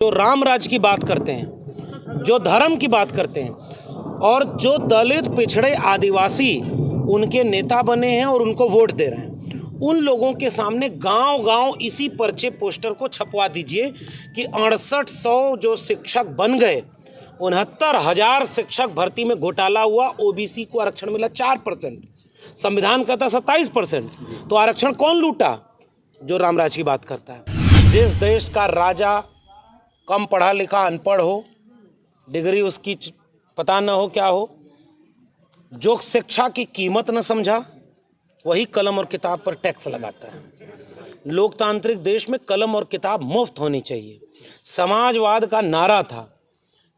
जो राम राज की बात करते हैं, जो धर्म की बात करते हैं और जो दलित पिछड़े आदिवासी उनके नेता बने हैं और उनको वोट दे रहे हैं, उन लोगों के सामने गांव-गांव इसी पर्चे पोस्टर को छपवा दीजिए कि 6800 जो शिक्षक बन गए, 69,000 शिक्षक भर्ती में घोटाला हुआ, ओबीसी को आरक्षण मिला 4%, संविधान कहता 27%। तो आरक्षण कौन लूटा? जो रामराज की बात करता है। जिस देश का राजा कम पढ़ा लिखा अनपढ़ हो, डिग्री उसकी पता न हो क्या हो, जो शिक्षा की कीमत न समझा, वही कलम और किताब पर टैक्स लगाता है। लोकतांत्रिक देश में कलम और किताब मुफ्त होनी चाहिए। समाजवाद का नारा था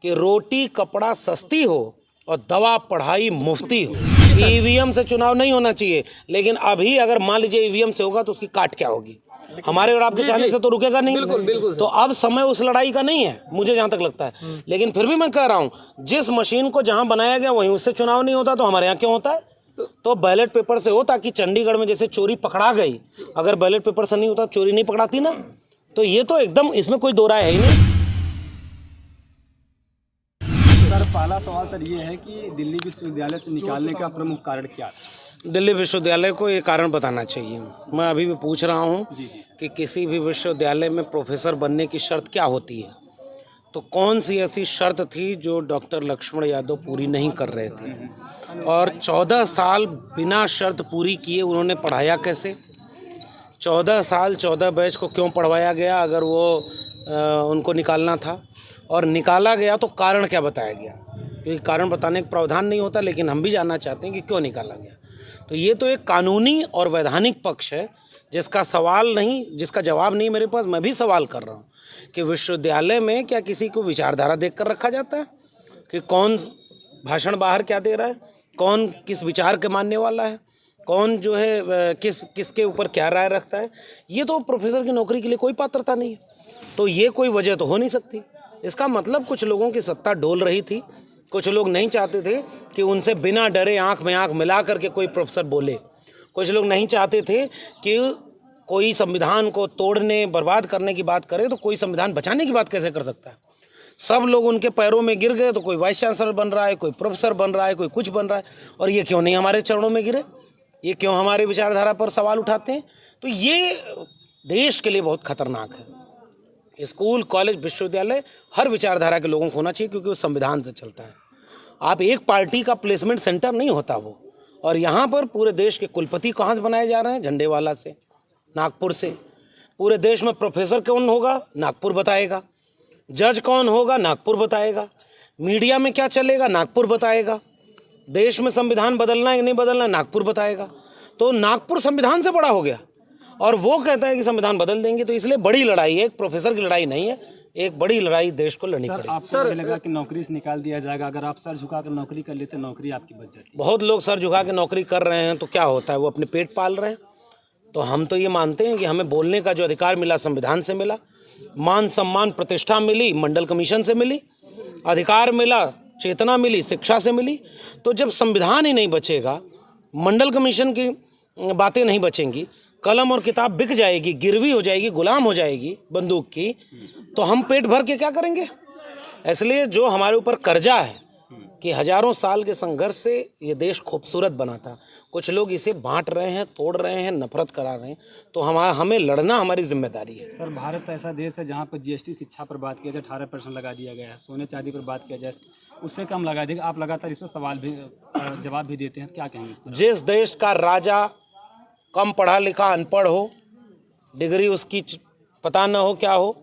कि रोटी कपड़ा सस्ती हो और दवा पढ़ाई मुफ्ती हो। ईवीएम से चुनाव नहीं होना चाहिए, लेकिन अभी अगर मान लीजिए ईवीएम से होगा तो उसकी काट क्या होगी? हमारे और आपके चाहने से तो रुकेगा नहीं। बिल्कुल। तो अब समय उस लड़ाई का नहीं है, मुझे जहां तक लगता है। लेकिन फिर भी मैं कह रहा हूं, जिस मशीन को जहां बनाया गया वहीं उससे चुनाव नहीं होता, तो हमारे यहाँ क्यों होता है? तो बैलेट पेपर से हो, ताकि चंडीगढ़ में जैसे चोरी पकड़ा गई, अगर बैलेट पेपर से नहीं होता चोरी नहीं पकड़ाती ना। तो ये तो एकदम, इसमें कोई दो राय है ही नहीं। सर, पहला सवाल सर ये है कि दिल्ली विश्वविद्यालय से निकालने का प्रमुख कारण क्या था? दिल्ली विश्वविद्यालय को ये कारण बताना चाहिए। मैं अभी भी पूछ रहा हूँ कि किसी भी विश्वविद्यालय में प्रोफेसर बनने की शर्त क्या होती है, तो कौन सी ऐसी शर्त थी जो डॉक्टर लक्ष्मण यादव पूरी नहीं कर रहे थे? और 14 साल बिना शर्त पूरी किए उन्होंने पढ़ाया कैसे? 14 साल 14 बैच को क्यों पढ़वाया गया अगर वो उनको निकालना था? और निकाला गया तो कारण क्या बताया गया? क्योंकि कारण बताने का प्रावधान नहीं होता, लेकिन हम भी जानना चाहते हैं कि क्यों निकाला गया। तो ये तो एक कानूनी और वैधानिक पक्ष है जिसका सवाल नहीं, जिसका जवाब नहीं मेरे पास। मैं भी सवाल कर रहा हूँ कि विश्वविद्यालय में क्या किसी को विचारधारा देखकर रखा जाता है कि कौन भाषण बाहर क्या दे रहा है, कौन किस विचार के मानने वाला है, कौन जो है किसके ऊपर क्या राय रखता है? ये तो प्रोफेसर की नौकरी के लिए कोई पात्रता नहीं है। तो ये कोई वजह तो हो नहीं सकती। इसका मतलब कुछ लोगों की सत्ता डोल रही थी, कुछ लोग नहीं चाहते थे कि उनसे बिना डरे आंख में आंख मिला करके कोई प्रोफेसर बोले। कुछ लोग नहीं चाहते थे कि कोई संविधान को तोड़ने बर्बाद करने की बात करे, तो कोई संविधान बचाने की बात कैसे कर सकता है? सब लोग उनके पैरों में गिर गए, तो कोई वाइस चांसलर बन रहा है, कोई प्रोफेसर बन रहा है, कोई कुछ बन रहा है। और ये क्यों नहीं हमारे चरणों में गिरे? ये क्यों हमारे विचारधारा पर सवाल उठाते हैं? तो ये देश के लिए बहुत खतरनाक है। स्कूल, कॉलेज, विश्वविद्यालय हर विचारधारा के लोगों को होना चाहिए, क्योंकि वो संविधान से चलता है। आप एक पार्टी का प्लेसमेंट सेंटर नहीं होता वो। और यहाँ पर पूरे देश के कुलपति कहाँ से बनाए जा रहे हैं? झंडेवाला से, नागपुर से। पूरे देश में प्रोफेसर कौन होगा? नागपुर बताएगा। जज कौन होगा? नागपुर बताएगा। मीडिया में क्या चलेगा? नागपुर बताएगा। देश में संविधान बदलना है कि नहीं बदलना, नागपुर बताएगा। तो नागपुर संविधान से बड़ा हो गया और वो कहता है कि संविधान बदल देंगे। तो इसलिए बड़ी लड़ाई है, एक प्रोफेसर की लड़ाई नहीं है, एक बड़ी लड़ाई देश को लड़नी पड़ेगी। आपको नहीं लगा कि नौकरी से निकाल दिया जाएगा? अगर आप सर झुका कर नौकरी कर लेते, नौकरी आपकी बच जाती। बहुत लोग सर झुका के नौकरी कर रहे हैं, तो क्या होता है? वो अपने पेट पाल रहे हैं। तो हम तो ये मानते हैं कि हमें बोलने का जो अधिकार मिला संविधान से मिला, मान सम्मान प्रतिष्ठा मिली मंडल कमीशन से मिली, अधिकार मिला, चेतना मिली, शिक्षा से मिली। तो जब संविधान ही नहीं बचेगा, मंडल कमीशन की बातें नहीं बचेंगी, कलम और किताब बिक जाएगी, गिरवी हो जाएगी, गुलाम हो जाएगी बंदूक की, तो हम पेट भर के क्या करेंगे? इसलिए जो हमारे ऊपर कर्जा है कि हजारों साल के संघर्ष से ये देश खूबसूरत बना था, कुछ लोग इसे बांट रहे हैं, तोड़ रहे हैं, नफरत करा रहे हैं। तो हमें लड़ना हमारी जिम्मेदारी है। सर, भारत ऐसा देश है जहाँ पर जीएसटी शिक्षा पर बात किया जाए 18% लगा दिया गया है, सोने चांदी पर बात किया जाए उससे कम लगा देगा। आप लगातार इस पर सवाल भी जवाब भी देते हैं, क्या कहेंगे? जिस देश का राजा कम पढ़ा लिखा अनपढ़ हो, डिग्री उसकी पता न हो क्या हो,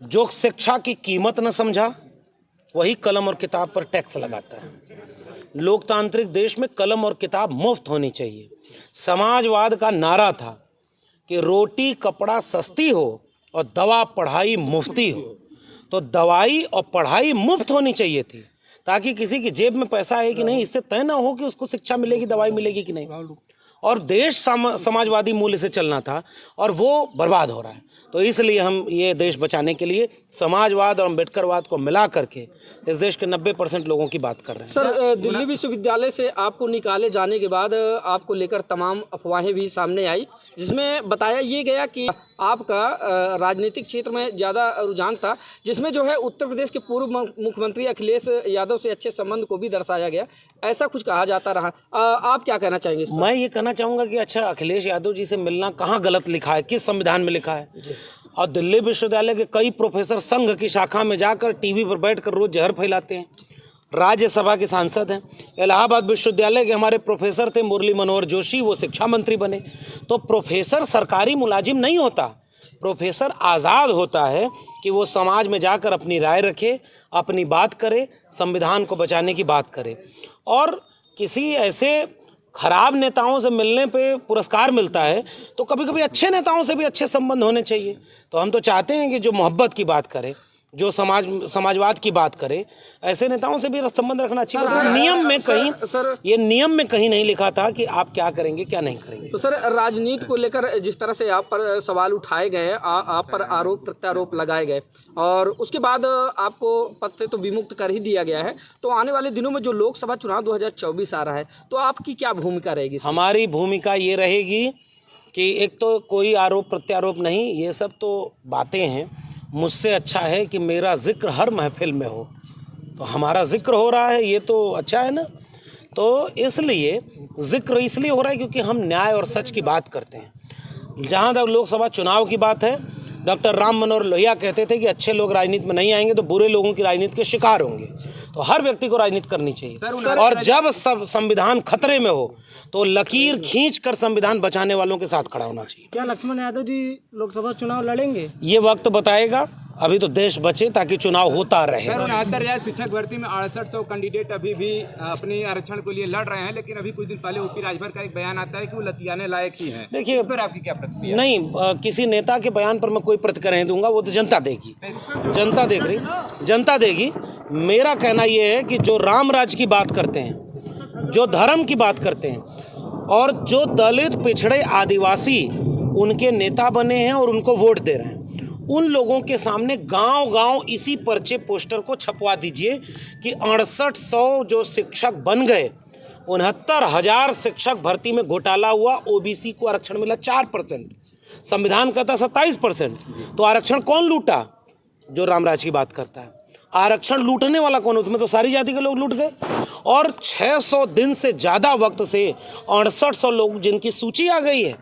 जो शिक्षा की कीमत न समझा, वही कलम और किताब पर टैक्स लगाता है। लोकतांत्रिक देश में कलम और किताब मुफ्त होनी चाहिए। समाजवाद का नारा था कि रोटी कपड़ा सस्ती हो और दवा पढ़ाई मुफ्ती हो। तो दवाई और पढ़ाई मुफ्त होनी चाहिए थी, ताकि किसी की जेब में पैसा है कि नहीं इससे तय ना हो कि उसको शिक्षा मिलेगी, दवाई मिलेगी कि नहीं। और देश समाजवादी मूल्य से चलना था और वो बर्बाद हो रहा है। तो इसलिए हम ये देश बचाने के लिए समाजवाद और अम्बेडकरवाद को मिला करके इस देश के 90% लोगों की बात कर रहे हैं। सर, दिल्ली विश्वविद्यालय से आपको निकाले जाने के बाद आपको लेकर तमाम अफवाहें भी सामने आई, जिसमें बताया ये गया कि आपका राजनीतिक क्षेत्र में ज़्यादा रुझान था, जिसमें जो है उत्तर प्रदेश के पूर्व मुख्यमंत्री अखिलेश यादव से अच्छे संबंध को भी दर्शाया गया, ऐसा कुछ कहा जाता रहा। आप क्या कहना चाहेंगे इस पर? मैं ये कहना चाहूँगा कि अच्छा, अखिलेश यादव जी से मिलना कहाँ गलत लिखा है, किस संविधान में लिखा है? और दिल्ली विश्वविद्यालय के कई प्रोफेसर संघ की शाखा में जाकर टीवी पर बैठकर रोज जहर फैलाते हैं। राज्यसभा के सांसद हैं। इलाहाबाद विश्वविद्यालय के हमारे प्रोफेसर थे मुरली मनोहर जोशी, वो शिक्षा मंत्री बने। तो प्रोफेसर सरकारी मुलाजिम नहीं होता, प्रोफेसर आज़ाद होता है कि वो समाज में जाकर अपनी राय रखे, अपनी बात करे, संविधान को बचाने की बात करे। और किसी ऐसे खराब नेताओं से मिलने पे पुरस्कार मिलता है, तो कभी कभी अच्छे नेताओं से भी अच्छे संबंध होने चाहिए। तो हम तो चाहते हैं कि जो मोहब्बत की बात करे, जो समाजवाद की बात करे, ऐसे नेताओं से भी संबंध रखना चाहिए। सर, नियम में कहीं सर, ये नियम में कहीं नहीं लिखा था कि आप क्या करेंगे क्या नहीं करेंगे। तो सर, राजनीति को लेकर जिस तरह से आप पर सवाल उठाए गए, आप पर आरोप प्रत्यारोप लगाए गए और उसके बाद आपको पद से तो विमुक्त कर ही दिया गया है, तो आने वाले दिनों में जो लोकसभा चुनाव 2024 आ रहा है, तो आपकी क्या भूमिका रहेगी? हमारी भूमिका ये रहेगी कि एक तो कोई आरोप प्रत्यारोप नहीं, ये सब तो बातें हैं। मुझसे अच्छा है कि मेरा जिक्र हर महफिल में हो, तो हमारा जिक्र हो रहा है, ये तो अच्छा है ना। तो इसलिए जिक्र इसलिए हो रहा है क्योंकि हम न्याय और सच की बात करते हैं। जहाँ तक लोकसभा चुनाव की बात है, डॉक्टर राम मनोहर लोहिया कहते थे कि अच्छे लोग राजनीति में नहीं आएंगे तो बुरे लोगों की राजनीति के शिकार होंगे। तो हर व्यक्ति को राजनीति करनी चाहिए, और जब सब संविधान खतरे में हो तो लकीर खींच कर संविधान बचाने वालों के साथ खड़ा होना चाहिए। क्या लक्ष्मण यादव जी लोकसभा चुनाव लड़ेंगे? ये वक्त बताएगा, अभी तो देश बचे ताकि चुनाव होता रहे। 69,000 शिक्षक भर्ती में 6800 कैंडिडेट अभी भी अपने आरक्षण के लिए लड़ रहे हैं, लेकिन अभी कुछ दिन पहले ओपी राजभर का एक बयान आता है कि वो लतियाने लायक ही हैं। देखिए, इस पर आपकी क्या प्रतिक्रिया? नहीं, किसी नेता के बयान पर मैं कोई प्रतिक्रिया नहीं दूंगा, वो तो जनता देगी, जनता देख रही, जनता देगी। मेरा कहना ये है कि जो राम राज की बात करते हैं, जो धर्म की बात करते हैं, और जो दलित पिछड़े आदिवासी उनके नेता बने हैं और उनको वोट दे रहे हैं, उन लोगों के सामने गांव-गांव इसी पर्चे पोस्टर को छपवा दीजिए कि 6800 जो शिक्षक बन गए, 69,000 शिक्षक भर्ती में घोटाला हुआ, ओबीसी को आरक्षण मिला 4%, संविधान कहता 27%। तो आरक्षण कौन लूटा? जो रामराज की बात करता है। आरक्षण लूटने वाला कौन? उसमें तो सारी जाति के लोग लूट गए। और 600 दिन से ज़्यादा वक्त से 6800 लोग जिनकी सूची आ गई है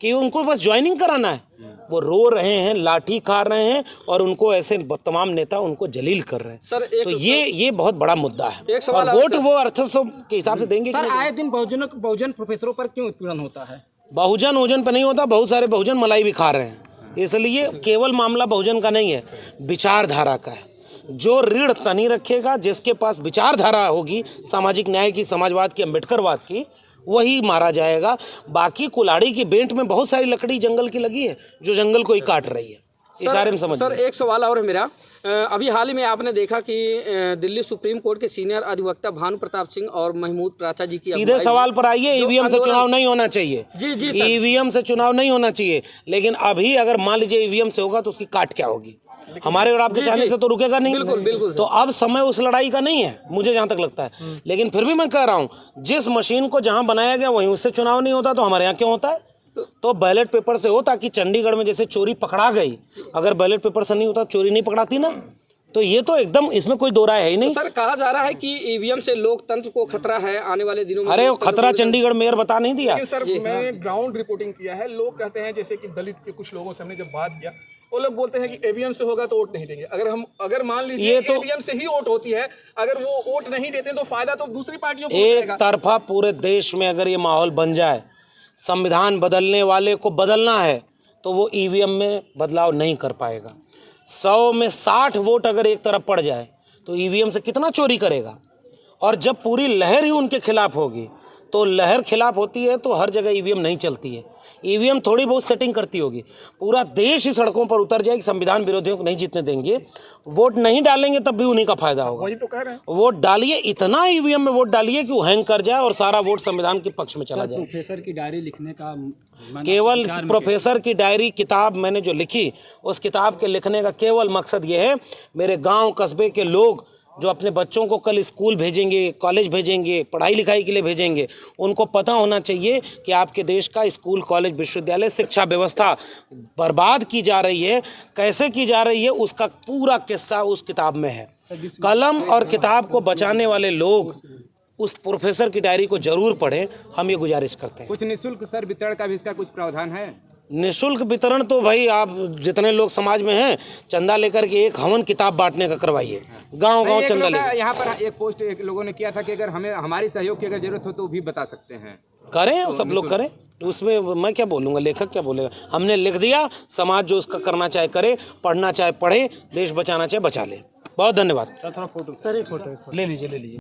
कि उनको बस ज्वाइनिंग कराना है, वो रो रहे हैं, लाठी खा रहे हैं, और उनको ऐसे तमाम नेता उनको जलील कर रहे हैं। सर, तो ये बहुत बड़ा मुद्दा है। एक सवाल और वोट वो 6800 के हिसाब से देंगे। सर, आए दिन बहुजन प्रोफेसरों पर क्यों उत्पीड़न होता है? बहुजन ओजन पे नहीं होता, बहुत सारे बहुजन मलाई भी खा रहे हैं। इसलिए केवल मामला बहुजन का नहीं है, विचारधारा का है। जो रीढ़ तनी रखेगा, जिसके पास विचारधारा होगी सामाजिक न्याय की, समाजवाद की, अम्बेडकरवाद की, वही मारा जाएगा। बाकी कुल्हाड़ी की बेंट में बहुत सारी लकड़ी जंगल की लगी है जो जंगल को ही काट रही है। इशारे में समझ। सर, एक सवाल और है मेरा। अभी हाल ही में आपने देखा कि दिल्ली सुप्रीम कोर्ट के सीनियर अधिवक्ता भानु प्रताप सिंह और महमूद प्राचा जी की सीधे सवाल पर आइए, ईवीएम से चुनाव नहीं होना चाहिए। जी ईवीएम से चुनाव नहीं होना चाहिए, लेकिन अभी अगर मान लीजिए ईवीएम से होगा तो उसकी काट क्या होगी? हमारे और आपके चाहने से तो रुकेगा नहीं। बिल्कुल तो अब समय उस लड़ाई का नहीं है, मुझे जहाँ तक लगता है। लेकिन फिर भी मैं कह रहा हूँ, जिस मशीन को जहाँ बनाया गया वहीं उससे चुनाव नहीं होता, तो हमारे यहाँ क्यों होता है? तो बैलेट पेपर से हो, ताकि चंडीगढ़ में जैसे चोरी पकड़ा गई, अगर बैलेट पेपर से नहीं होता चोरी नहीं पकड़ाती ना। तो ये तो एकदम, इसमें कोई दो राय है ही नहीं। तो सर, कहा जा रहा है कि ईवीएम से लोकतंत्र को खतरा है आने वाले दिनों में। अरे वो खतरा चंडीगढ़ मेयर बता नहीं दिया। सर, मैंने ग्राउंड रिपोर्टिंग किया है। लोग कहते हैं, जैसे कि दलित के कुछ लोगों से हमने जब बात किया, वो लोग बोलते हैं कि ईवीएम से होगा तो वोट नहीं देंगे। अगर मान लीजिए ईवीएम से ही वोट होती है, अगर वो वोट नहीं देते तो फायदा तो दूसरी पार्टियों को एक तरफा पूरे देश में अगर ये माहौल बन जाए, संविधान बदलने वाले को बदलना है, तो वो ईवीएम में बदलाव नहीं कर पाएगा। 100 में 60 वोट अगर एक तरफ पड़ जाए तो ईवीएम से कितना चोरी करेगा? और जब पूरी लहर ही उनके खिलाफ होगी, तो लहर खिलाफ होती है तो हर जगह ईवीएम नहीं चलती है। ईवीएम थोड़ी बहुत सेटिंग करती होगी, पूरा देश ही सड़कों पर उतर जाएगी, संविधान विरोधियों को नहीं जीतने देंगे। वोट नहीं डालेंगे तब भी उन्हीं का फायदा होगा। वही तो कह रहे हैं। वोट डालिए, इतना ईवीएम में वोट डालिए कि वो हैंग कर जाए और सारा वोट संविधान के पक्ष में चला जाए। प्रोफेसर की डायरी लिखने का केवल प्रोफेसर की डायरी किताब मैंने जो लिखी, उस किताब के लिखने का केवल मकसद ये है, मेरे गांव कस्बे के लोग जो अपने बच्चों को कल स्कूल भेजेंगे, कॉलेज भेजेंगे, पढ़ाई लिखाई के लिए भेजेंगे, उनको पता होना चाहिए कि आपके देश का स्कूल, कॉलेज, विश्वविद्यालय, शिक्षा व्यवस्था बर्बाद की जा रही है, कैसे की जा रही है, उसका पूरा किस्सा उस किताब में है। कलम और किताब को बचाने वाले लोग उस प्रोफेसर की डायरी को जरूर पढ़ें, हम ये गुजारिश करते हैं। कुछ निःशुल्क सर वितरण का भी इसका कुछ प्रावधान है? निःशुल्क वितरण तो भाई आप जितने लोग समाज में हैं, चंदा लेकर के एक हवन किताब बांटने का करवाइए, गांव-गांव चंदा लेकर। यहाँ पर एक पोस्ट एक लोगों ने किया था कि अगर हमें हमारी सहयोग की अगर जरूरत हो तो भी बता सकते हैं। करें, सब लोग करें, उसमें मैं क्या बोलूँगा, लेखक क्या बोलेगा। हमने लिख दिया, समाज जो उसका करना चाहे करे, पढ़ना चाहे पढ़े, देश बचाना चाहे बचा ले। बहुत धन्यवाद। सर थोड़ा फोटो, सर एक फोटो ले लीजिए।